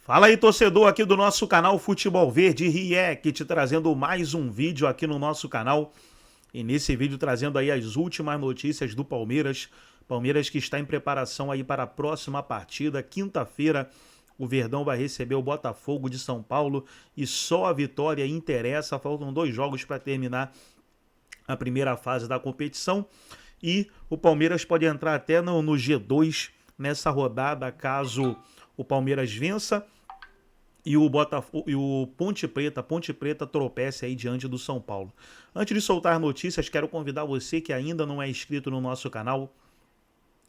Fala aí, torcedor aqui do nosso canal Futebol Verde React, trazendo mais um vídeo aqui no nosso canal. E nesse vídeo trazendo aí as últimas notícias do Palmeiras. Palmeiras que está em preparação aí para a próxima partida. Quinta-feira o Verdão vai receber o Botafogo de São Paulo e só a vitória interessa. Faltam 2 jogos para terminar a primeira fase da competição. E o Palmeiras pode entrar até no G2 nessa rodada caso o Palmeiras vença e o Ponte Preta tropece aí diante do São Paulo. Antes de soltar notícias, quero convidar você que ainda não é inscrito no nosso canal,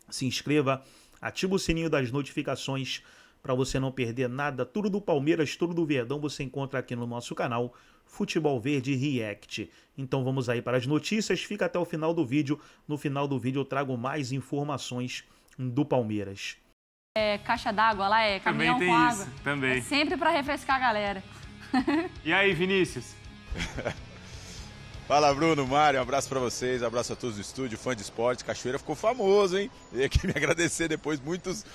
se inscreva, ativa o sininho das notificações para você não perder nada. Tudo do Palmeiras, tudo do Verdão você encontra aqui no nosso canal Futebol Verde React. Então vamos aí para as notícias, fica até o final do vídeo. No final do vídeo eu trago mais informações do Palmeiras. Caixa d'água lá, caminhão com água. Também. É sempre para refrescar a galera. E aí, Vinícius? Fala, Bruno, Mário, um abraço pra vocês, um abraço a todos do estúdio, fã de esporte. Cachoeira ficou famoso, hein? Veio aqui me agradecer depois, muitos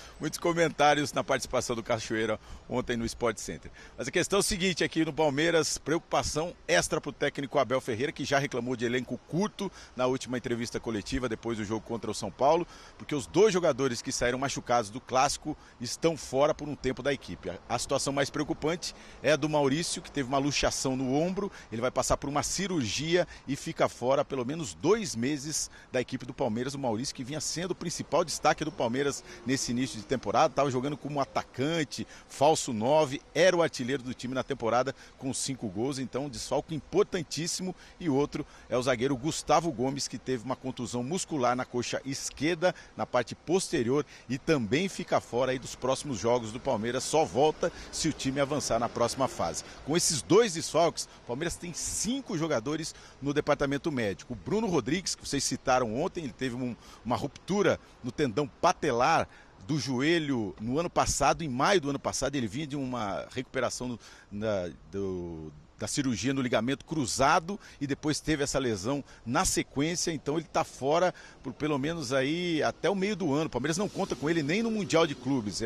comentários na participação do Cachoeira ontem no Sport Center. Mas a questão é o seguinte, aqui no Palmeiras, preocupação extra pro técnico Abel Ferreira, que já reclamou de elenco curto na última entrevista coletiva depois do jogo contra o São Paulo, porque os 2 jogadores que saíram machucados do Clássico estão fora por um tempo da equipe. A situação mais preocupante é a do Maurício, que teve uma luxação no ombro, ele vai passar por uma cirurgia e fica fora pelo menos 2 meses da equipe do Palmeiras. O Maurício, que vinha sendo o principal destaque do Palmeiras nesse início de temporada, estava jogando como atacante, falso 9, era o artilheiro do time na temporada com 5 gols, então um desfalque importantíssimo. E outro é o zagueiro Gustavo Gomes, que teve uma contusão muscular na coxa esquerda, na parte posterior, e também fica fora aí dos próximos jogos do Palmeiras, só volta se o time avançar na próxima fase. Com esses 2 desfalques, o Palmeiras tem 5 jogadores no departamento médico. O Bruno Rodrigues, que vocês citaram ontem, ele teve uma ruptura no tendão patelar do joelho no ano passado, em maio do ano passado. Ele vinha de uma recuperação da cirurgia no ligamento cruzado e depois teve essa lesão na sequência, então ele está fora por pelo menos aí até o meio do ano. O Palmeiras não conta com ele nem no Mundial de Clubes,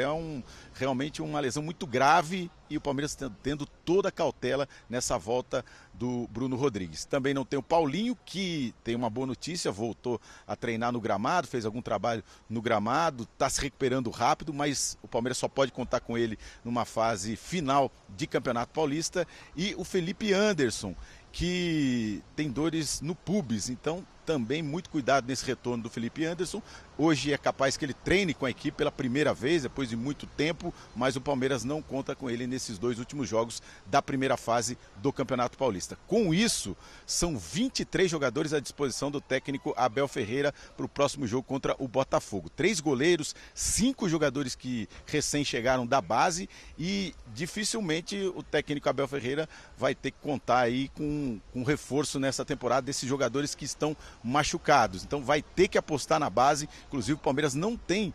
realmente uma lesão muito grave e o Palmeiras tendo toda a cautela nessa volta do Bruno Rodrigues. Também não tem o Paulinho, que tem uma boa notícia, voltou a treinar no gramado, fez algum trabalho no gramado, está se recuperando rápido, mas o Palmeiras só pode contar com ele numa fase final de Campeonato Paulista. E o Felipe Anderson, que tem dores no pubis, então também muito cuidado nesse retorno do Felipe Anderson. Hoje é capaz que ele treine com a equipe pela primeira vez, depois de muito tempo, mas o Palmeiras não conta com ele nesses 2 últimos jogos da primeira fase do Campeonato Paulista. Com isso, são 23 jogadores à disposição do técnico Abel Ferreira para o próximo jogo contra o Botafogo. 3 goleiros, 5 jogadores que recém chegaram da base e dificilmente o técnico Abel Ferreira vai ter que contar aí com um reforço nessa temporada desses jogadores que estão machucados. Então vai ter que apostar na base. Inclusive o Palmeiras não tem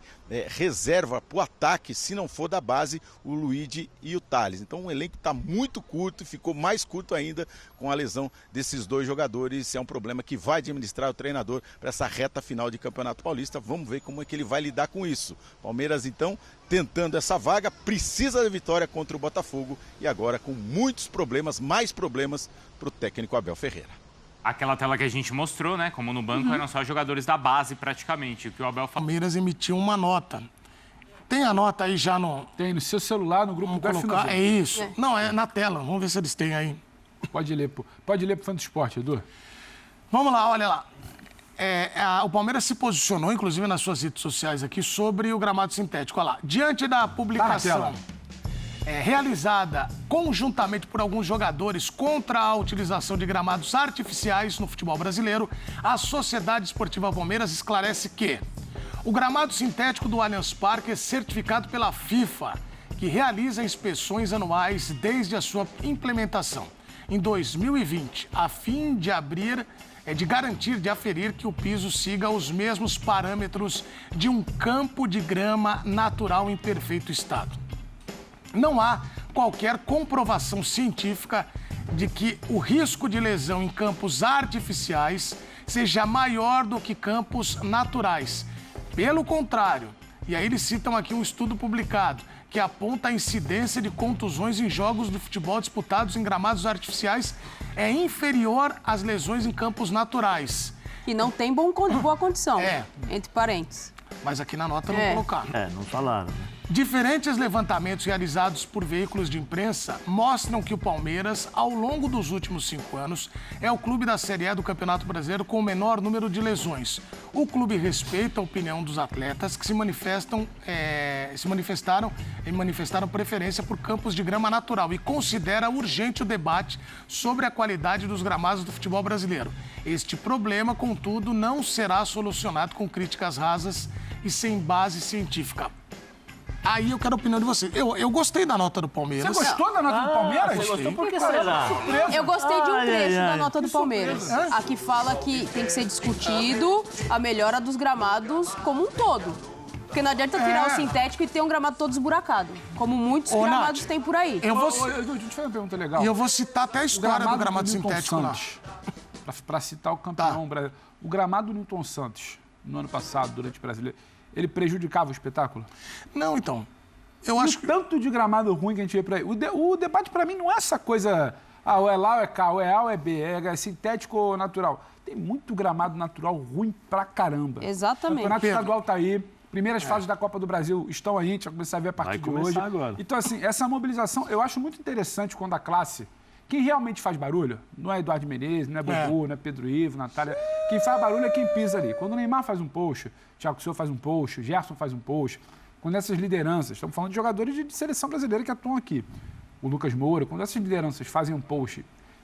reserva para o ataque se não for da base o Luigi e o Thales. Então o elenco está muito curto e ficou mais curto ainda com a lesão desses 2 jogadores. É um problema que vai administrar o treinador para essa reta final de Campeonato Paulista. Vamos ver como é que ele vai lidar com isso. Palmeiras então tentando essa vaga, precisa da vitória contra o Botafogo e agora com muitos problemas, mais problemas para o técnico Abel Ferreira. Aquela tela que a gente mostrou, né? Como no banco eram só jogadores da base praticamente. O que o Abel falou. Palmeiras emitiu uma nota. Tem a nota aí já no... Tem no seu celular, no grupo Vamos colocar. É isso. Não, é na tela. Vamos ver se eles têm aí. Pode ler pro fã do esporte, Edu. Vamos lá, olha lá. O Palmeiras se posicionou, inclusive nas suas redes sociais aqui, sobre o gramado sintético. Olha lá. Diante da publicação realizada conjuntamente por alguns jogadores contra a utilização de gramados artificiais no futebol brasileiro, a Sociedade Esportiva Palmeiras esclarece que o gramado sintético do Allianz Parque é certificado pela FIFA, que realiza inspeções anuais desde a sua implementação em 2020, a fim de aferir que o piso siga os mesmos parâmetros de um campo de grama natural em perfeito estado. Não há qualquer comprovação científica de que o risco de lesão em campos artificiais seja maior do que campos naturais. Pelo contrário, e aí eles citam aqui um estudo publicado, que aponta a incidência de contusões em jogos de futebol disputados em gramados artificiais é inferior às lesões em campos naturais. E não tem boa condição, É. entre parênteses. Mas aqui na nota não colocaram. Não falaram, né? Diferentes levantamentos realizados por veículos de imprensa mostram que o Palmeiras, ao longo dos últimos 5 anos, é o clube da Série A do Campeonato Brasileiro com o menor número de lesões. O clube respeita a opinião dos atletas que se manifestaram preferência por campos de grama natural e considera urgente o debate sobre a qualidade dos gramados do futebol brasileiro. Este problema, contudo, não será solucionado com críticas rasas e sem base científica. Aí eu quero a opinião de vocês. Eu gostei da nota do Palmeiras. Você gostou da nota do Palmeiras? Você gostou? Por que Parece será? surpresa. Eu gostei de um trecho da nota do Que Palmeiras. surpresa. Aqui fala que tem que ser discutido a melhora dos gramados como um todo. Porque não adianta tirar o sintético e ter um gramado todo esburacado, como muitos gramados Nath, tem por aí. Eu vou, Deixa eu te fazer uma pergunta legal. e eu vou citar até a história do gramado Newton sintético lá. Santos, para citar o campeão brasileiro. O gramado do Newton Santos, no ano passado, durante o Brasileiro, ele prejudicava o espetáculo? Não, então. Eu acho que... Tanto de gramado ruim que a gente vê por aí. O debate, para mim, não é essa coisa... ou é lá ou é cá, ou é A ou é B, é sintético ou natural. Tem muito gramado natural ruim pra caramba. Exatamente. O campeonato estadual tá aí. Primeiras fases da Copa do Brasil estão aí, a gente vai começar a ver a partir de hoje. Agora. Então, assim, essa mobilização, eu acho muito interessante quando a classe, quem realmente faz barulho, não é Eduardo Menezes, não é Bubu, não é Pedro Ivo, Natália, quem faz barulho é quem pisa ali. Quando o Neymar faz um post, o Thiago Silva faz um post, o Gerson faz um post, quando essas lideranças, estamos falando de jogadores de seleção brasileira que atuam aqui, o Lucas Moura, quando essas lideranças fazem um post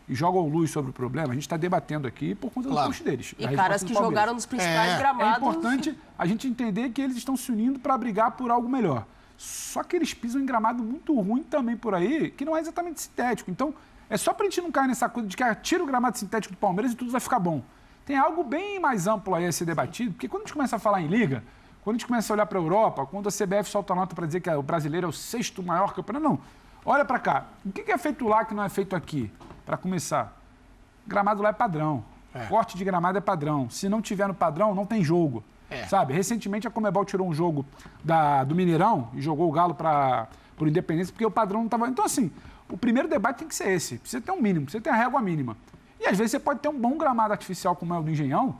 e jogam luz sobre o problema, a gente está debatendo aqui por conta do post deles. E caras que jogaram nos principais gramados. É importante a gente entender que eles estão se unindo para brigar por algo melhor. Só que eles pisam em gramado muito ruim também por aí, que não é exatamente sintético. Então, é só para a gente não cair nessa coisa de que tira o gramado sintético do Palmeiras e tudo vai ficar bom. Tem algo bem mais amplo aí a ser debatido, porque quando a gente começa a falar em liga, quando a gente começa a olhar para a Europa, quando a CBF solta a nota para dizer que o brasileiro é o 6º maior campeonato, não. Olha para cá. O que é feito lá que não é feito aqui? Para começar, gramado lá é padrão. Corte de gramado é padrão. Se não tiver no padrão, não tem jogo. Sabe? Recentemente a Conmebol tirou um jogo do Mineirão e jogou o Galo para o Independência porque o padrão não estava... Então, assim, o primeiro debate tem que ser esse. Precisa ter um mínimo, precisa ter a régua mínima. E às vezes você pode ter um bom gramado artificial como é o do Engenhão,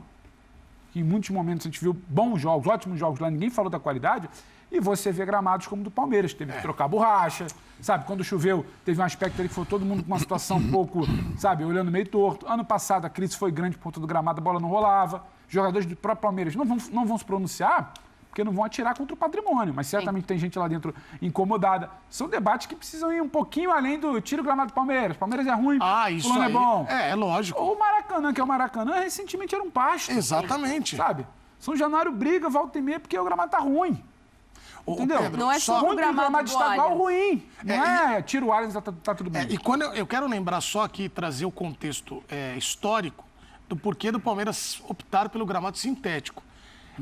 que em muitos momentos a gente viu bons jogos, ótimos jogos lá, ninguém falou da qualidade, e você vê gramados como o do Palmeiras, que teve que trocar borracha, sabe? Quando choveu, teve um aspecto ali que foi todo mundo com uma situação um pouco, sabe, olhando meio torto. Ano passado a crise foi grande por conta do gramado, a bola não rolava. Jogadores do próprio Palmeiras não vão se pronunciar, porque não vão atirar contra o patrimônio, mas certamente tem gente lá dentro incomodada. São debates que precisam ir um pouquinho além do tira o gramado do Palmeiras. Palmeiras é ruim, isso fulano aí é bom. É lógico. O Maracanã, que é o Maracanã, recentemente era um pasto. Exatamente. Sabe? São Januário briga, volta e meia, porque o gramado tá ruim. Entendeu? Pedro, Não é só o Muito gramado do estadual Allianz. ruim. Não tira o Allianz, tá tudo bem. E quando eu quero lembrar só aqui, trazer o contexto histórico do porquê do Palmeiras optar pelo gramado sintético.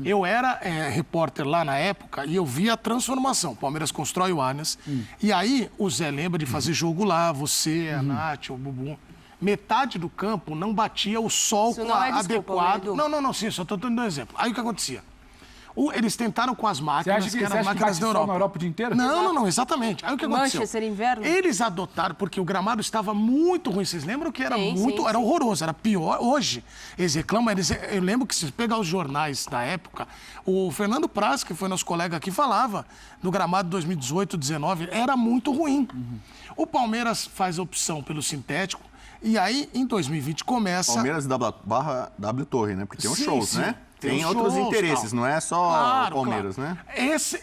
Eu era repórter lá na época e eu vi a transformação. O Palmeiras constrói o Allianz. E aí o Zé lembra de fazer jogo lá, você, a Nath, o Bubu. Metade do campo não batia o sol Isso não é desculpa, adequado. Edu. Não, sim, só estou dando um exemplo. Aí o que acontecia? Eles tentaram com as máquinas, Você eram acha que máquinas da bate sol Europa. na Europa o dia inteiro? Não, exatamente. Aí o que aconteceu? Manchester, inverno. Eles adotaram, porque o gramado estava muito ruim. Vocês lembram que era era horroroso, era pior. Hoje, eles reclamam, eu lembro que se pegar os jornais da época, o Fernando Praz, que foi nosso colega aqui, falava do gramado 2018, 2019, era muito ruim. O Palmeiras faz a opção pelo sintético, e aí, em 2020, começa... Palmeiras barra W Torre, né? Porque tem os Sim, shows, sim. né? Tem Tem os outros shows, interesses, tal. não é só Claro, Palmeiras, claro. né?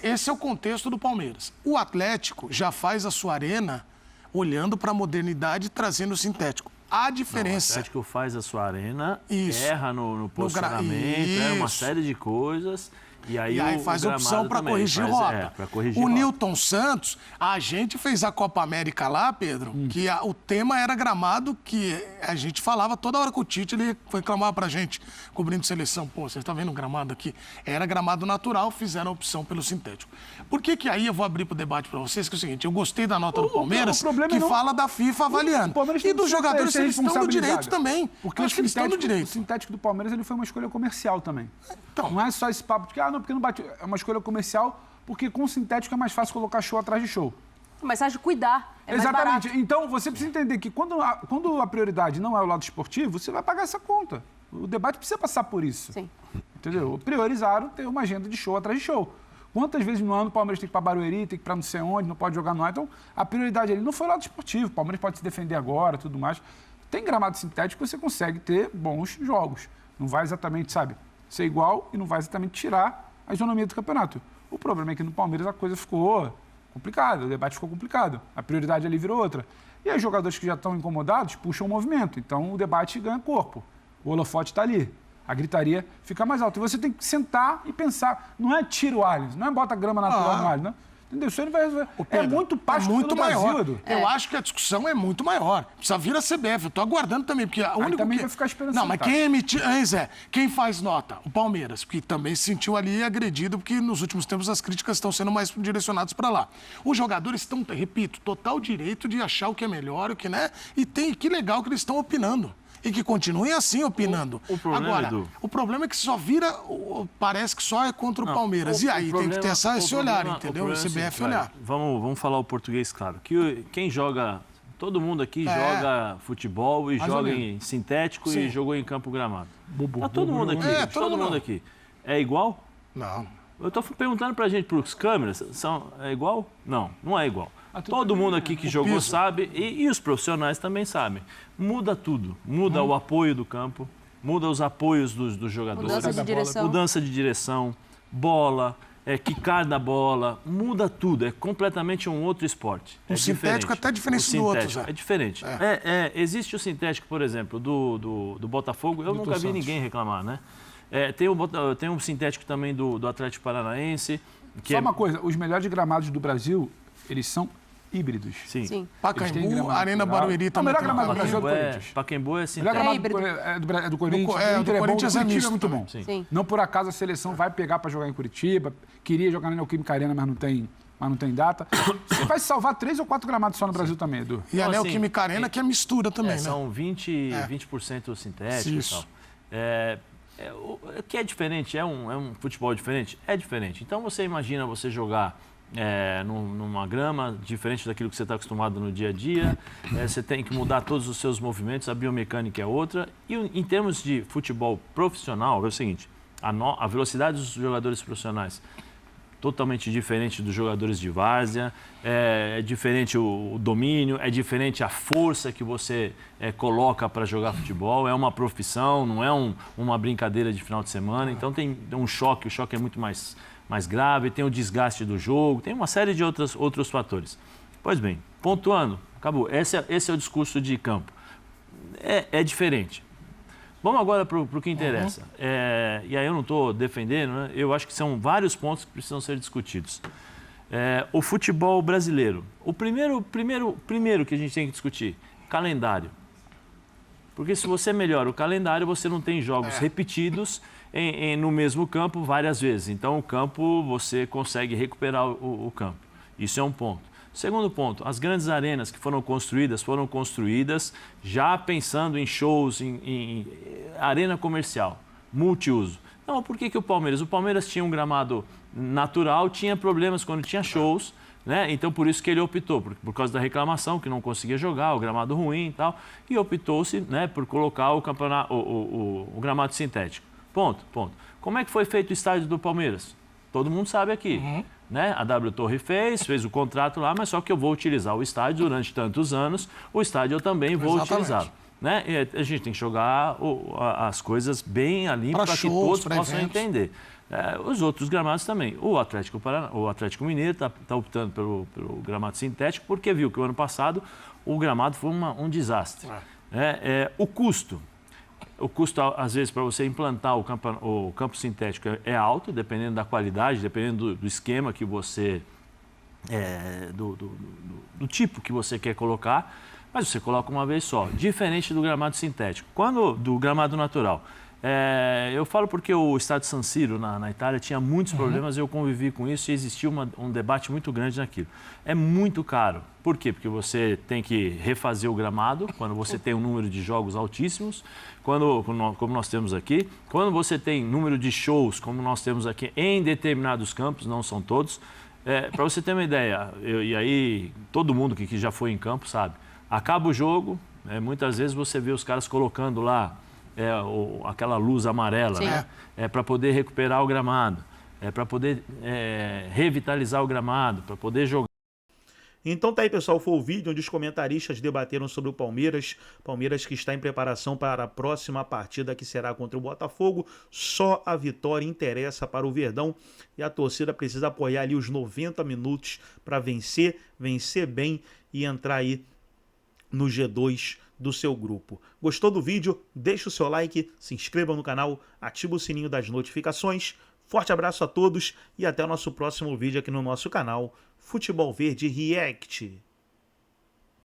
Esse é o contexto do Palmeiras. O Atlético já faz a sua arena olhando para a modernidade e trazendo o sintético. A diferença... O Atlético faz a sua arena, Isso. erra no posicionamento, uma Isso. série de coisas. E aí faz a opção para também corrigir faz, rota. pra corrigir O rota. Newton Santos, a gente fez a Copa América lá, Pedro, que o tema era gramado, que a gente falava toda hora com o Tite, ele reclamava pra gente, cobrindo seleção. Pô, vocês estão vendo o gramado aqui? Era gramado natural, fizeram a opção pelo sintético. Por que aí eu vou abrir pro debate para vocês, que é o seguinte, eu gostei da nota do Palmeiras, que fala da FIFA avaliando. E dos jogadores, eles estão no direito também. Porque eu acho que eles estão no o direito. sintético do Palmeiras ele foi uma escolha comercial também. Então, Não é só esse papo de que, porque não bate. É uma escolha comercial porque com sintético é mais fácil colocar show atrás de show. Mas fácil de cuidar. É Exatamente. mais barato. Então, você precisa entender que quando a prioridade não é o lado esportivo, você vai pagar essa conta. O debate precisa passar por isso. Sim. Entendeu? Priorizaram ter uma agenda de show atrás de show. Quantas vezes no ano o Palmeiras tem que ir para Barueri, tem que ir para não sei onde, não pode jogar no ar. Então, a prioridade ali não foi o lado esportivo. O Palmeiras pode se defender agora, tudo mais. Tem gramado sintético que você consegue ter bons jogos. Não vai exatamente, sabe, ser igual e não vai exatamente tirar a isonomia do campeonato. O problema é que no Palmeiras a coisa ficou complicada, o debate ficou complicado. A prioridade ali virou outra. E aí os jogadores que já estão incomodados puxam o movimento. Então o debate ganha corpo. O holofote está ali. A gritaria fica mais alta. E você tem que sentar e pensar. Não é tira o Allianz, não é bota grama natural no Allianz, não. Entendeu? Isso ele vai resolver. Pedro, é muito pasto muito no maior. Brasil, Edu. Eu acho que a discussão é muito maior. Precisa vir a CBF. Eu tô aguardando também, porque a única também que... vai ficar esperando Não, mas sentar. quem emitiu... Zé, quem faz nota? O Palmeiras, que também se sentiu ali agredido, porque nos últimos tempos as críticas estão sendo mais direcionadas para lá. Os jogadores estão, repito, total direito de achar o que é melhor, o que, né? E que legal que eles estão opinando. E que continuem assim opinando. O problema, agora, Edu, o problema é que só vira... Parece que só é contra o Palmeiras. E aí tem que ter esse olhar, entendeu? O CBF olhar. Vamos falar o português claro. Que quem joga... Todo mundo aqui joga futebol e joga em sintético e jogou em campo gramado. Tá todo mundo aqui. Todo mundo aqui. É igual? Não. Eu estou perguntando pra gente, para os câmeras, é igual? Não, não é igual. Todo mundo aqui que jogou piso. sabe, e os profissionais também sabem. Muda tudo. Muda o apoio do campo, muda os apoios dos jogadores. Mudança de direção. Mudança de direção, bola, quicar da bola, muda tudo. É completamente um outro esporte. O sintético é até diferente do outro, Zé. É diferente. Existe o sintético, por exemplo, do Botafogo. Eu nunca vi ninguém reclamar, né? Tem um sintético também do Atlético Paranaense. Só uma coisa, os melhores gramados do Brasil, eles são híbridos. Sim. Pacaembu, Arena Barueri O também. melhor gramado do Brasil é do Corinthians. Pacaembu é O sintético. melhor híbrido. gramado é do Corinthians. O do Corinthians é misto é muito bom. Sim. Não por acaso a seleção vai pegar para jogar em Curitiba, queria jogar na Neoquímica Arena, mas não tem data. Você vai salvar 3 ou 4 gramados só no Brasil também, Edu. E a Então, Neoquímica Arena, que é mistura também, né? São 20% sintético e tal. O que é diferente? É um futebol diferente? É diferente. Então você imagina você jogar numa grama diferente daquilo que você está acostumado no dia a dia. Você tem que mudar todos os seus movimentos, a biomecânica é outra. E em termos de futebol profissional, é o seguinte, a velocidade dos jogadores profissionais totalmente diferente dos jogadores de várzea, é diferente o domínio, é diferente a força que você coloca para jogar futebol, é uma profissão, não é uma brincadeira de final de semana, então tem um choque, o choque é muito mais grave, tem o desgaste do jogo, tem uma série de outros fatores. Pois bem, pontuando, acabou, esse é o discurso de campo. É diferente. Vamos agora para o que interessa. E aí eu não estou defendendo, né? Eu acho que são vários pontos que precisam ser discutidos. O futebol brasileiro. O primeiro que a gente tem que discutir, calendário. Porque se você melhora o calendário, você não tem jogos repetidos no mesmo campo várias vezes. Então o campo, você consegue recuperar o campo. Isso é um ponto. Segundo ponto, as grandes arenas que foram construídas já pensando em shows, em arena comercial, multiuso. Não, por que o Palmeiras? O Palmeiras tinha um gramado natural, tinha problemas quando tinha shows, né? Então por isso que ele optou, por causa da reclamação, que não conseguia jogar, o gramado ruim e tal, e optou-se, né, por colocar o gramado sintético. Ponto. Como é que foi feito o estádio do Palmeiras? Todo mundo sabe aqui. Né? A W Torre fez o contrato lá, mas só que eu vou utilizar o estádio durante tantos anos, o estádio eu também vou utilizar. Né? E a gente tem que jogar as coisas bem ali para que todos possam entender. Os outros gramados também. O Atlético Mineiro está optando pelo gramado sintético porque viu que o ano passado o gramado foi um desastre. O custo. O custo, às vezes, para você implantar o campo sintético é alto, dependendo da qualidade, dependendo do esquema que você... do tipo que você quer colocar, mas você coloca uma vez só. Diferente do gramado sintético. Do gramado natural. Eu falo porque o estádio San Siro, na Itália, tinha muitos problemas, eu convivi com isso e existia um debate muito grande naquilo. É muito caro. Por quê? Porque você tem que refazer o gramado, quando você tem um número de jogos altíssimos, como nós temos aqui. Quando você tem número de shows, como nós temos aqui, em determinados campos, não são todos. Para você ter uma ideia, e aí todo mundo que já foi em campo sabe, acaba o jogo, muitas vezes você vê os caras colocando lá aquela luz amarela, né? Para poder recuperar o gramado, para poder revitalizar o gramado, para poder jogar. Então tá aí, pessoal, foi o vídeo onde os comentaristas debateram sobre o Palmeiras que está em preparação para a próxima partida, que será contra o Botafogo. Só a vitória interessa para o Verdão e a torcida precisa apoiar ali os 90 minutos para vencer bem e entrar aí no G2 do seu grupo. Gostou do vídeo? Deixa o seu like, se inscreva no canal, ativa o sininho das notificações. Forte abraço a todos e até o nosso próximo vídeo aqui no nosso canal Futebol Verde React.